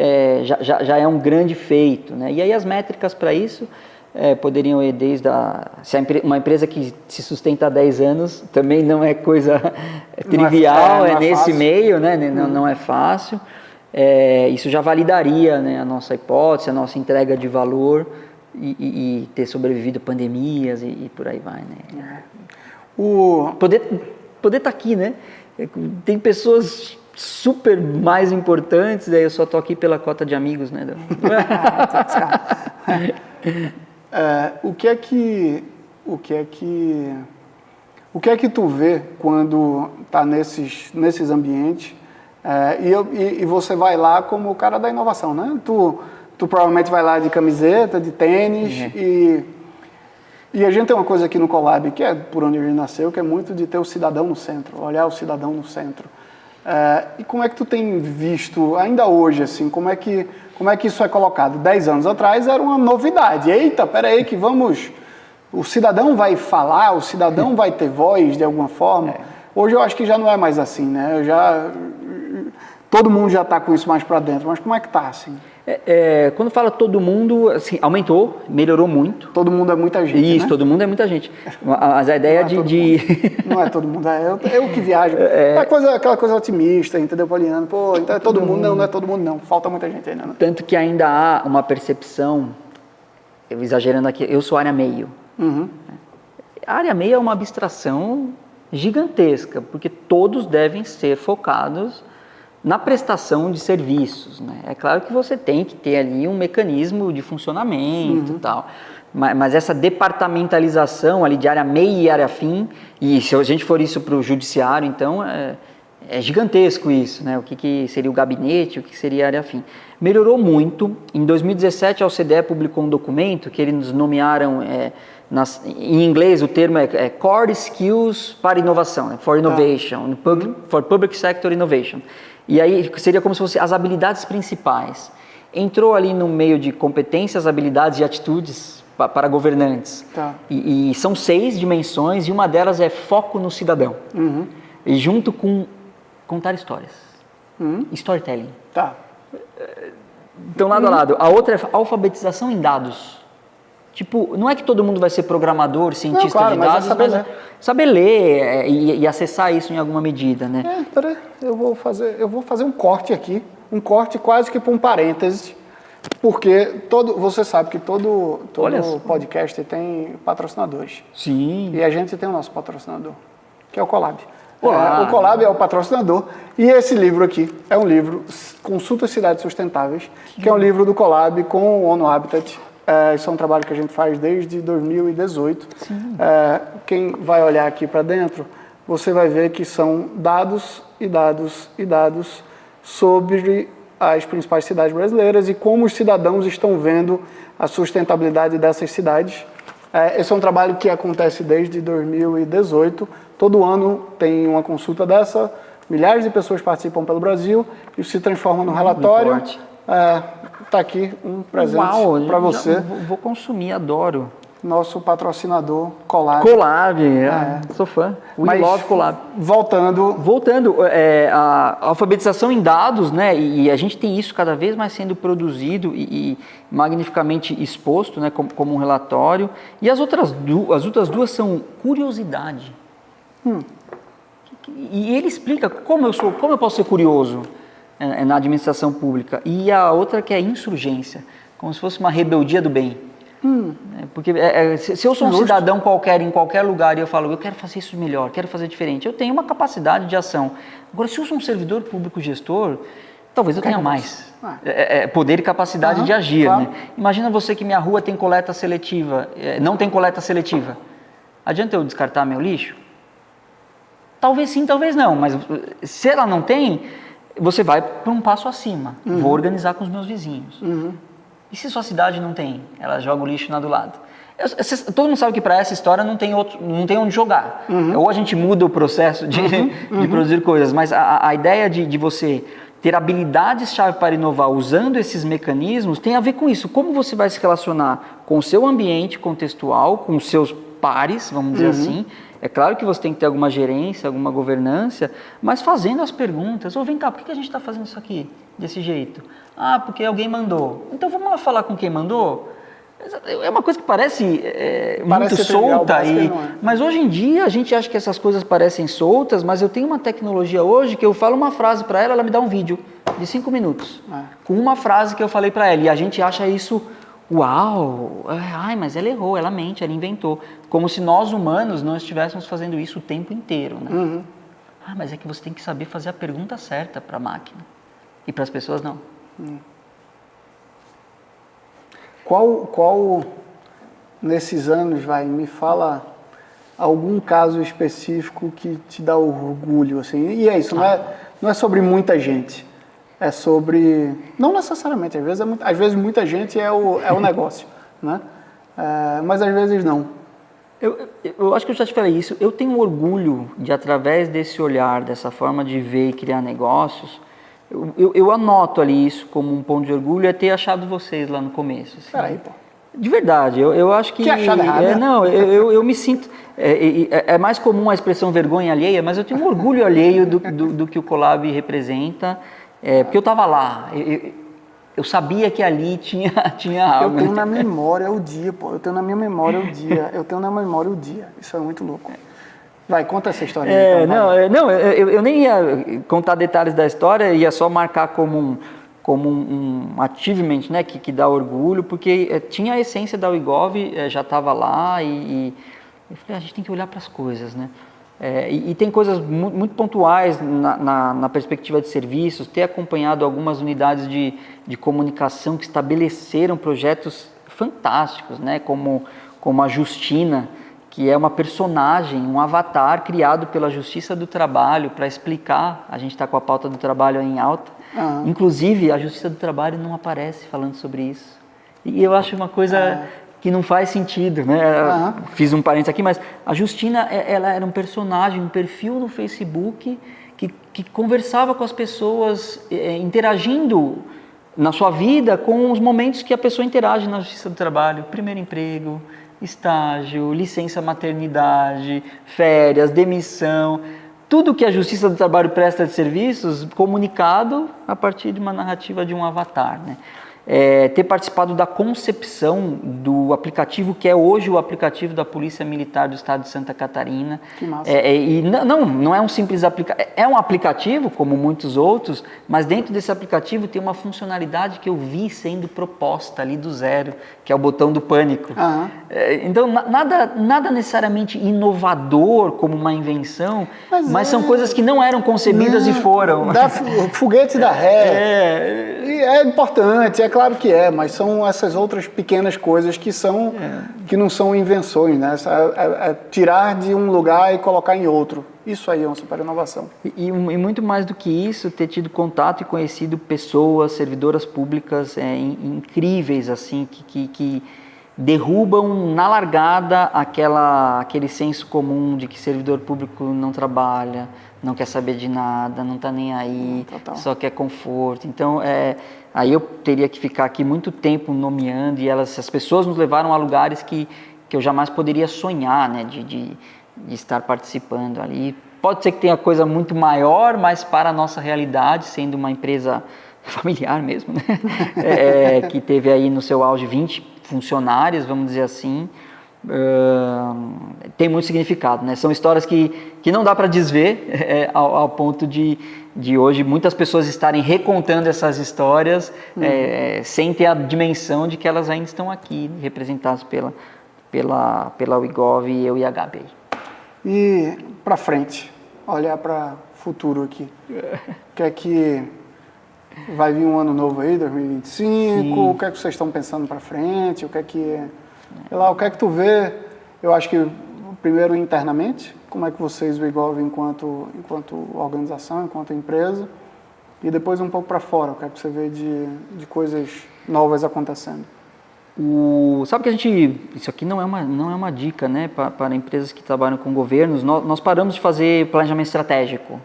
já é um grande feito, né? E aí as métricas para isso poderiam ir desde uma empresa que se sustenta há 10 anos, também não é coisa trivial, não é nesse fácil. Meio, né? Não é fácil. Isso já validaria, né, a nossa hipótese, a nossa entrega de valor e ter sobrevivido pandemias e por aí vai, né? Poder estar aqui, né? Tem pessoas super mais importantes, aí eu só tô aqui pela cota de amigos, né? O que é que tu vê quando tá nesses ambientes e você vai lá como o cara da inovação, né? Tu provavelmente vai lá de camiseta, de tênis e a gente tem uma coisa aqui no Colab, que é por onde a gente nasceu, que é muito de ter o cidadão no centro, olhar o cidadão no centro. E como é que tu tem visto, ainda hoje, assim, como é que isso é colocado? 10 anos atrás era uma novidade. Eita, peraí que o cidadão vai falar, o cidadão vai ter voz de alguma forma. Hoje eu acho que já não é mais assim, né? Todo mundo já está com isso mais para dentro, mas como é que tá, assim? Quando fala todo mundo, assim, aumentou, melhorou muito. Todo mundo é muita gente, Isso, né? Todo mundo é muita gente. Mas a ideia Não é todo mundo, eu que viajo. Aquela coisa otimista, entendeu, Poliano? Pô, então é todo mundo. Não é todo mundo, não. Falta muita gente ainda, né? Tanto que ainda há uma percepção, eu exagerando aqui, eu sou área meio. A área meio é uma abstração gigantesca, porque todos devem ser focados na prestação de serviços, né? É claro que você tem que ter ali um mecanismo de funcionamento e tal, mas essa departamentalização ali de área meio e área fim, e se a gente for isso para o judiciário, então é gigantesco isso, né? O que seria o gabinete, o que seria a área fim. Melhorou muito. Em 2017 a OCDE publicou um documento que eles nomearam, em inglês o termo é Core Skills para Inovação, né? For Innovation, for Public Sector Innovation. E aí seria como se fossem as habilidades principais. Entrou ali no meio de competências, habilidades e atitudes para governantes. E são 6 dimensões, e uma delas é foco no cidadão. E junto com contar histórias. Storytelling. Então, lado a lado. A outra é alfabetização em dados. Tipo, não é que todo mundo vai ser programador, cientista de dados, mas saber ler e acessar isso em alguma medida, né? Peraí, eu vou fazer um corte aqui, um corte quase que para um parêntese, porque você sabe que todo podcast tem patrocinadores. Sim. E a gente tem o nosso patrocinador, que é o Colab. O Colab é o patrocinador, e esse livro aqui é um livro, Consultas Cidades Sustentáveis, que é um livro do Colab com o ONU Habitat. Isso é um trabalho que a gente faz desde 2018. Quem vai olhar aqui para dentro, você vai ver que são dados e dados e dados sobre as principais cidades brasileiras e como os cidadãos estão vendo a sustentabilidade dessas cidades. Esse é um trabalho que acontece desde 2018. Todo ano tem uma consulta dessa, milhares de pessoas participam pelo Brasil, isso se transforma num relatório. Está aqui um presente para você. Vou consumir, adoro. Nosso patrocinador, Colab. Colab, sou fã. We love Colab. Voltando, a alfabetização em dados, né? E a gente tem isso cada vez mais sendo produzido e magnificamente exposto, né? Como um relatório. E as outras duas são curiosidade. E ele explica como eu posso ser curioso na administração pública. E a outra que é insurgência, como se fosse uma rebeldia do bem. Porque se eu sou um cidadão qualquer em qualquer lugar e eu falo, eu quero fazer isso melhor, quero fazer diferente, eu tenho uma capacidade de ação. Agora, se eu sou um servidor público gestor, talvez eu tenha mais poder e capacidade de agir. Claro. Né? Imagina você que minha rua tem coleta seletiva, não tem coleta seletiva. Adianta eu descartar meu lixo? Talvez sim, talvez não, mas se ela não tem, você vai para um passo acima. Vou organizar com os meus vizinhos. E se sua cidade não tem? Ela joga o lixo lá do lado. Todo mundo sabe que para essa história não tem onde jogar. Ou a gente muda o processo de produzir coisas, mas a ideia de você ter habilidades-chave para inovar usando esses mecanismos tem a ver com isso. Como você vai se relacionar com o seu ambiente contextual, com os seus pares, vamos dizer assim. É claro que você tem que ter alguma gerência, alguma governança, mas fazendo as perguntas. Vem cá, por que a gente está fazendo isso aqui desse jeito? Ah, porque alguém mandou. Então vamos lá falar com quem mandou? É uma coisa que parece muito solta, mas hoje em dia a gente acha que essas coisas parecem soltas, mas eu tenho uma tecnologia hoje que eu falo uma frase para ela, ela me dá um vídeo de 5 minutos, com uma frase que eu falei para ela, e a gente acha isso, uau, mas ela errou, ela mente, ela inventou, como se nós humanos não estivéssemos fazendo isso o tempo inteiro, né? Mas é que você tem que saber fazer a pergunta certa para a máquina, e para as pessoas não. Qual nesses anos, me fala algum caso específico que te dá orgulho, assim? E é isso, não é sobre muita gente, é sobre, não necessariamente, às vezes muita gente é o negócio, né? Mas às vezes não. Eu acho que eu já te falei isso, eu tenho orgulho de, através desse olhar, dessa forma de ver e criar negócios, eu anoto ali isso como um ponto de orgulho, é ter achado vocês lá no começo. Assim. Peraí, pô. De verdade, eu acho que... Que achado errado, Não, eu me sinto... É mais comum a expressão vergonha alheia, mas eu tenho um orgulho alheio do que o Colab representa, porque eu estava lá, eu sabia que ali tinha algo. Eu tenho na memória o dia, pô, eu tenho na memória o dia, isso é muito louco. Vai, conta essa história aí. Então, eu nem ia contar detalhes da história, ia só marcar como um achievement, né, que dá orgulho, porque tinha a essência da WeGov, já estava lá, e eu falei, a gente tem que olhar para as coisas, né? E tem coisas muito pontuais na perspectiva de serviços, ter acompanhado algumas unidades de comunicação que estabeleceram projetos fantásticos, né, como a Justina, que é uma personagem, um avatar criado pela Justiça do Trabalho para explicar, a gente está com a pauta do trabalho em alta, inclusive a Justiça do Trabalho não aparece falando sobre isso. E eu acho uma coisa que não faz sentido, né? Fiz um parênteses aqui, mas a Justina, ela era um personagem, um perfil no Facebook que conversava com as pessoas, interagindo na sua vida com os momentos que a pessoa interage na Justiça do Trabalho, primeiro emprego, estágio, licença maternidade, férias, demissão, tudo que a Justiça do Trabalho presta de serviços, comunicado a partir de uma narrativa de um avatar, né? Ter participado da concepção do aplicativo, que é hoje o aplicativo da Polícia Militar do Estado de Santa Catarina. Que massa. E não é um simples aplicativo, é um aplicativo, como muitos outros, mas dentro desse aplicativo tem uma funcionalidade que eu vi sendo proposta ali do zero, que é o botão do pânico. Então, nada necessariamente inovador como uma invenção, mas são coisas que não eram concebidas e foram. Foguete da ré. É importante, é claro que mas são essas outras pequenas coisas que não são invenções, né? É tirar de um lugar e colocar em outro. Isso aí é uma super inovação. E muito mais do que isso, ter tido contato e conhecido pessoas, servidoras públicas incríveis, assim, que derrubam na largada aquele senso comum de que servidor público não trabalha, não quer saber de nada, não está nem aí, só quer conforto. Então, aí eu teria que ficar aqui muito tempo nomeando, e as pessoas nos levaram a lugares que eu jamais poderia sonhar, né, de estar participando ali. Pode ser que tenha coisa muito maior, mas para a nossa realidade, sendo uma empresa familiar mesmo, né, que teve aí no seu auge 20 funcionários, vamos dizer assim, tem muito significado, né? São histórias que não dá para desver, ao ponto de hoje muitas pessoas estarem recontando essas histórias sem ter a dimensão de que elas ainda estão aqui, representadas pela WeGov, eu e a Gabi. E para frente, olhar para o futuro aqui, que é que vai vir um ano novo aí, 2025, Sim. O que é que vocês estão pensando para frente, o que é que tu vê, eu acho que primeiro internamente, como é que vocês o WeGov enquanto organização, enquanto empresa, e depois um pouco para fora, o que é que você vê de coisas novas acontecendo. Sabe que isso aqui não é uma dica, né, para empresas que trabalham com governos. Nós paramos de fazer planejamento estratégico.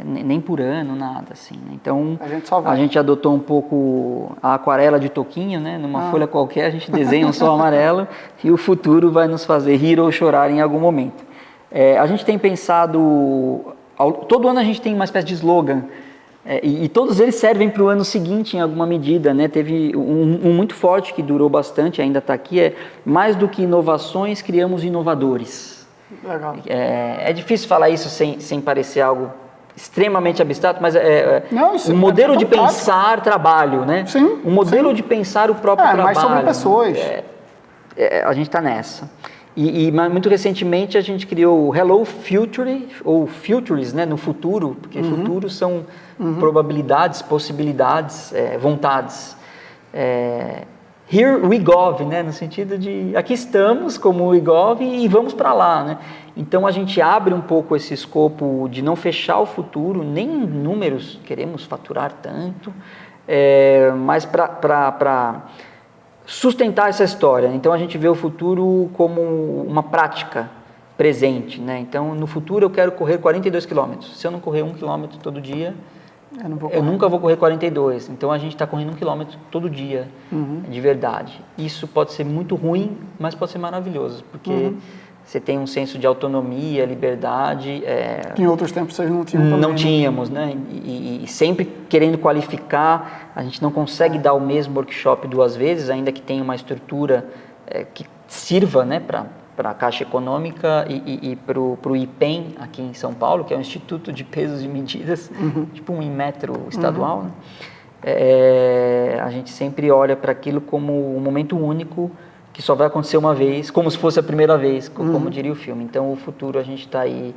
Nem por ano, nada assim. Né? Então, a gente adotou um pouco a aquarela de toquinho, né? Numa folha qualquer, a gente desenha um sol amarelo e o futuro vai nos fazer rir ou chorar em algum momento. A gente tem pensado... Todo ano a gente tem uma espécie de slogan, e todos eles servem para o ano seguinte em alguma medida, né? Teve um muito forte que durou bastante, ainda está aqui, mais do que inovações, criamos inovadores. Legal. É difícil falar isso sem parecer algo extremamente abstrato, mas um modelo de pensar trabalho, né? Sim, um modelo de pensar o próprio trabalho. Mais sobre pessoas. A gente está nessa. E muito recentemente a gente criou o Hello Future, ou Futures, né, no futuro, porque futuro são probabilidades, possibilidades, vontades. Here we go, né, no sentido de aqui estamos como we go e vamos para lá. Né? Então a gente abre um pouco esse escopo de não fechar o futuro, nem em números queremos faturar tanto, mas para sustentar essa história. Então a gente vê o futuro como uma prática presente, né? Então no futuro eu quero correr 42 quilômetros. Se eu não correr 1 quilômetro todo dia, eu nunca vou correr 42. Então a gente está correndo 1 quilômetro todo dia, de verdade. Isso pode ser muito ruim, mas pode ser maravilhoso, porque você tem um senso de autonomia, liberdade. Que em outros tempos vocês não tinham também. Não tínhamos, né? E sempre querendo qualificar, a gente não consegue dar o mesmo workshop 2 vezes, ainda que tenha uma estrutura que sirva, né, para a Caixa Econômica e para o IPEM, aqui em São Paulo, que é o Instituto de Pesos e Medidas, tipo um Inmetro estadual. Né? A gente sempre olha para aquilo como um momento único, que só vai acontecer uma vez, como se fosse a primeira vez, como diria o filme. Então, o futuro a gente está aí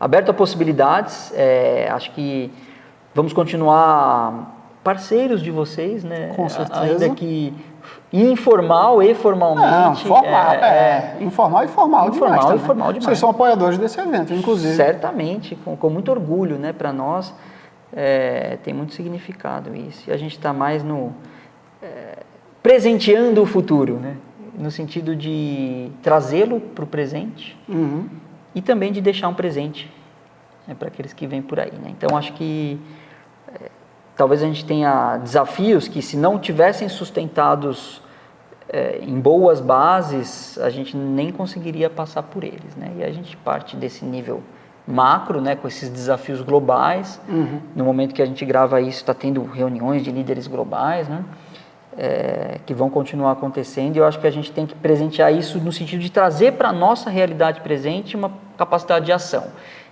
aberto a possibilidades. Acho que vamos continuar parceiros de vocês, né? Com certeza. Ainda que informal e formalmente. Informal e formal demais. Informal e formal demais. Vocês são apoiadores desse evento, inclusive. Certamente, com muito orgulho, né? Para nós, tem muito significado isso. E a gente está mais presenteando o futuro, né? No sentido de trazê-lo para o presente e também de deixar um presente, né, para aqueles que vêm por aí. Né? Então, acho que talvez a gente tenha desafios que, se não tivessem sustentados em boas bases, a gente nem conseguiria passar por eles. Né? E a gente parte desse nível macro, né, com esses desafios globais. No momento que a gente grava isso, está tendo reuniões de líderes globais, né? Que vão continuar acontecendo, e eu acho que a gente tem que presentear isso no sentido de trazer para a nossa realidade presente uma capacidade de ação.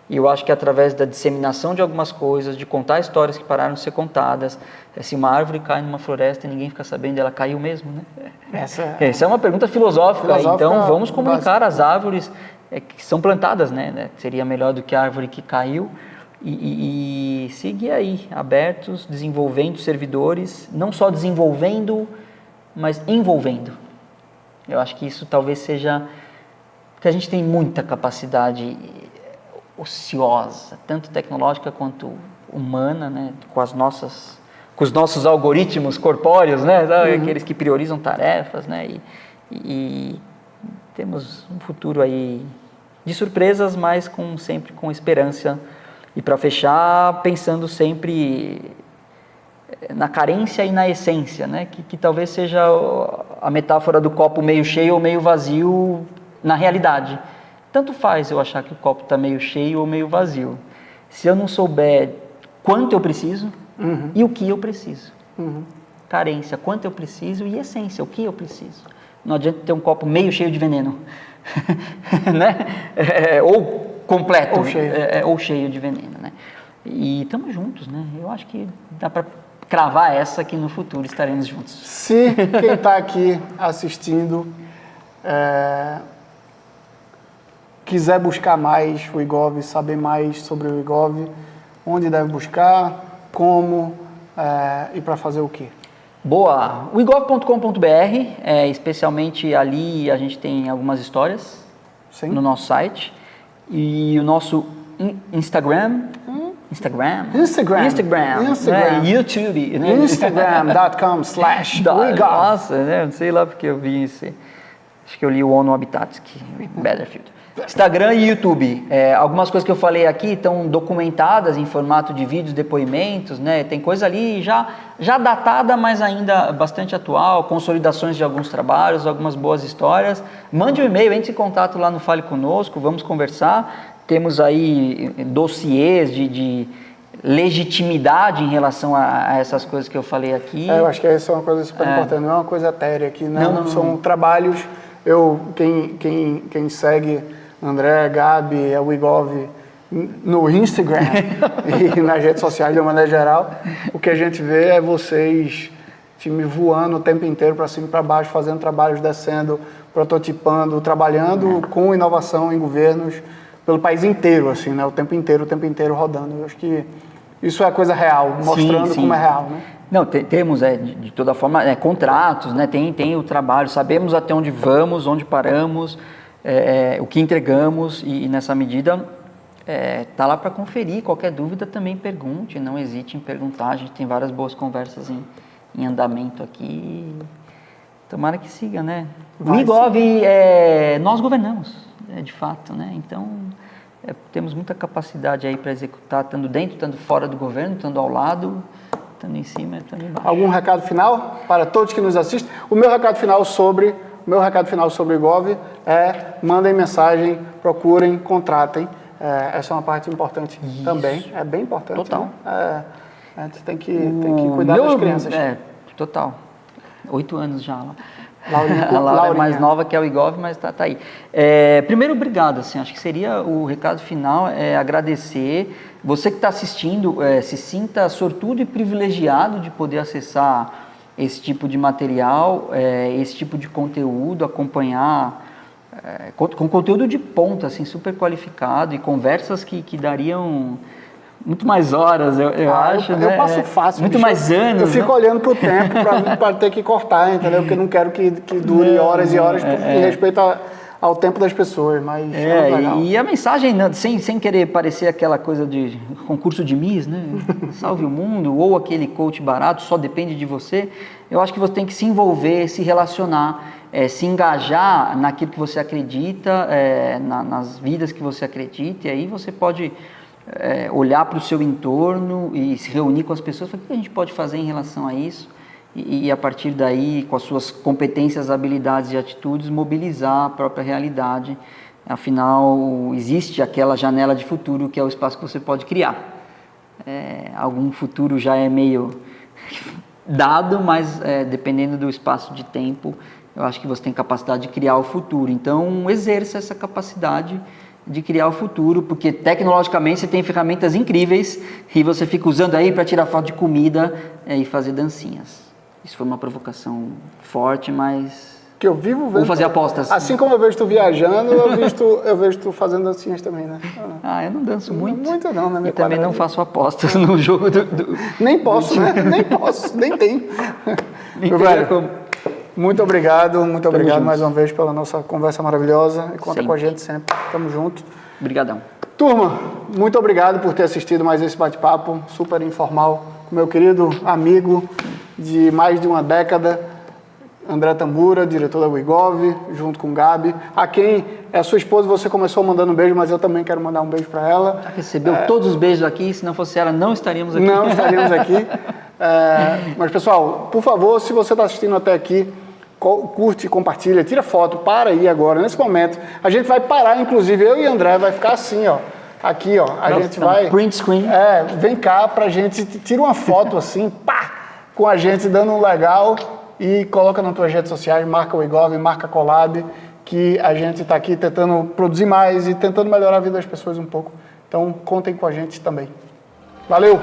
E eu acho que através da disseminação de algumas coisas, de contar histórias que pararam de ser contadas, se uma árvore cai numa floresta e ninguém fica sabendo, ela caiu mesmo, né? Essa é uma pergunta filosófica, então vamos comunicar as árvores que são plantadas, né? Seria melhor do que a árvore que caiu. E seguir aí, abertos, desenvolvendo servidores, não só desenvolvendo, mas envolvendo. Eu acho que isso talvez seja... Porque a gente tem muita capacidade ociosa, tanto tecnológica quanto humana, né? Com os nossos algoritmos corpóreos, né? Aqueles que priorizam tarefas, né? E temos um futuro aí de surpresas, mas sempre com esperança. E para fechar, pensando sempre na carência e na essência, né? Que talvez seja a metáfora do copo meio cheio ou meio vazio na realidade. Tanto faz eu achar que o copo está meio cheio ou meio vazio. Se eu não souber quanto eu preciso e o que eu preciso. Carência, quanto eu preciso, e essência, o que eu preciso. Não adianta ter um copo meio cheio de veneno. Né? Ou completo, ou cheio de veneno, né? E estamos juntos, né? Eu acho que dá para cravar essa que no futuro estaremos juntos. Se quem está aqui assistindo quiser buscar mais o IGOV, saber mais sobre o IGOV, onde deve buscar, como e para fazer o quê? Boa! O igov.com.br, especialmente ali a gente tem algumas histórias no nosso site. E o nosso Instagram, né? YouTube, né? Instagram.com/WeGov. Nossa, né? Não sei lá porque eu vi isso. Acho que eu li o ONU Habitat, Betterfield. Instagram e YouTube. Algumas coisas que eu falei aqui estão documentadas em formato de vídeos, depoimentos, né? Tem coisa ali já datada, mas ainda bastante atual, consolidações de alguns trabalhos, algumas boas histórias. Mande um e-mail, entre em contato lá no Fale Conosco, vamos conversar. Temos aí dossiês de legitimidade em relação a essas coisas que eu falei aqui. Eu acho que essa é uma coisa super importante, não é uma coisa etérea aqui, não. São trabalhos, quem segue André, Gabi, o Igov no Instagram e nas redes sociais de uma maneira geral, o que a gente vê é vocês, time voando o tempo inteiro para cima e para baixo, fazendo trabalhos, descendo, prototipando, trabalhando com inovação em governos pelo país inteiro, assim, né? O tempo inteiro rodando. Eu acho que isso é coisa real, mostrando como é real, né? Não, temos, de toda forma, contratos, né? Tem o trabalho, sabemos até onde vamos, onde paramos, o que entregamos e nessa medida tá lá para conferir. Qualquer dúvida também pergunte, não hesite em perguntar. A gente tem várias boas conversas em andamento aqui. Tomara que siga, né? O Igov, nós governamos, de fato, né? Então, temos muita capacidade aí para executar, estando dentro, estando fora do governo, estando ao lado, estando em cima, estando embaixo. Algum recado final para todos que nos assistem? O meu recado final sobre o Igov mandem mensagem, procurem, contratem. Essa é uma parte importante também. É bem importante. Total. Né? A gente tem que cuidar das crianças. Total. 8 anos já lá. A Laura é mais nova que é o Igov, mas tá aí. Primeiro, obrigado. Assim, acho que seria o recado final, agradecer. Você que está assistindo, se sinta sortudo e privilegiado de poder acessar esse tipo de material, esse tipo de conteúdo, acompanhar com conteúdo de ponta, assim, super qualificado e conversas que dariam muito mais horas, eu acho. Eu passo fácil. Muito mais anos. Eu fico olhando para o tempo para ter que cortar, entendeu? Porque eu não quero que dure horas e horas em respeito ao tempo das pessoas. Mas e a mensagem, sem querer parecer aquela coisa de concurso de Miss, né? Salve o mundo, ou aquele coach barato, só depende de você. Eu acho que você tem que se envolver, se relacionar, se engajar naquilo que você acredita, nas vidas que você acredita, e aí você pode olhar para o seu entorno e se reunir com as pessoas, o que a gente pode fazer em relação a isso e a partir daí, com as suas competências, habilidades e atitudes, mobilizar a própria realidade. Afinal, existe aquela janela de futuro que é o espaço que você pode criar. Algum futuro já é meio dado, mas dependendo do espaço de tempo, eu acho que você tem capacidade de criar o futuro. Então, exerça essa capacidade de criar o futuro, porque tecnologicamente você tem ferramentas incríveis e você fica usando aí para tirar foto de comida e fazer dancinhas. Isso foi uma provocação forte, mas que eu vivo vendo. Vou fazer apostas. Assim como eu vejo tu viajando, eu vejo tu fazendo dancinhas também, né? Eu não danço muito. Muito não, na minha E também não faço apostas no jogo Nem posso, né? Nem posso, nem tenho. Meu velho, muito obrigado mais uma vez pela nossa conversa maravilhosa. E conta com a gente sempre. Tamo junto. Obrigadão. Turma, muito obrigado por ter assistido mais esse bate-papo super informal com meu querido amigo de mais de uma década, André Tambura, diretor da Igov, junto com Gabi, a quem é sua esposa. Você começou mandando um beijo, mas eu também quero mandar um beijo para ela. Já recebeu todos os beijos aqui, se não fosse ela, não estaríamos aqui. Não estaríamos aqui. Mas, pessoal, por favor, se você está assistindo até aqui, curte, compartilha, tira foto, para aí agora, nesse momento. A gente vai parar, inclusive, eu e André, vai ficar assim, ó. Aqui, ó, a gente vai... Print screen. Vem cá pra gente, tira uma foto assim, pá, com a gente dando um legal e coloca nas tuas redes sociais, marca o Igov, marca a Collab, que a gente está aqui tentando produzir mais e tentando melhorar a vida das pessoas um pouco. Então, contem com a gente também. Valeu!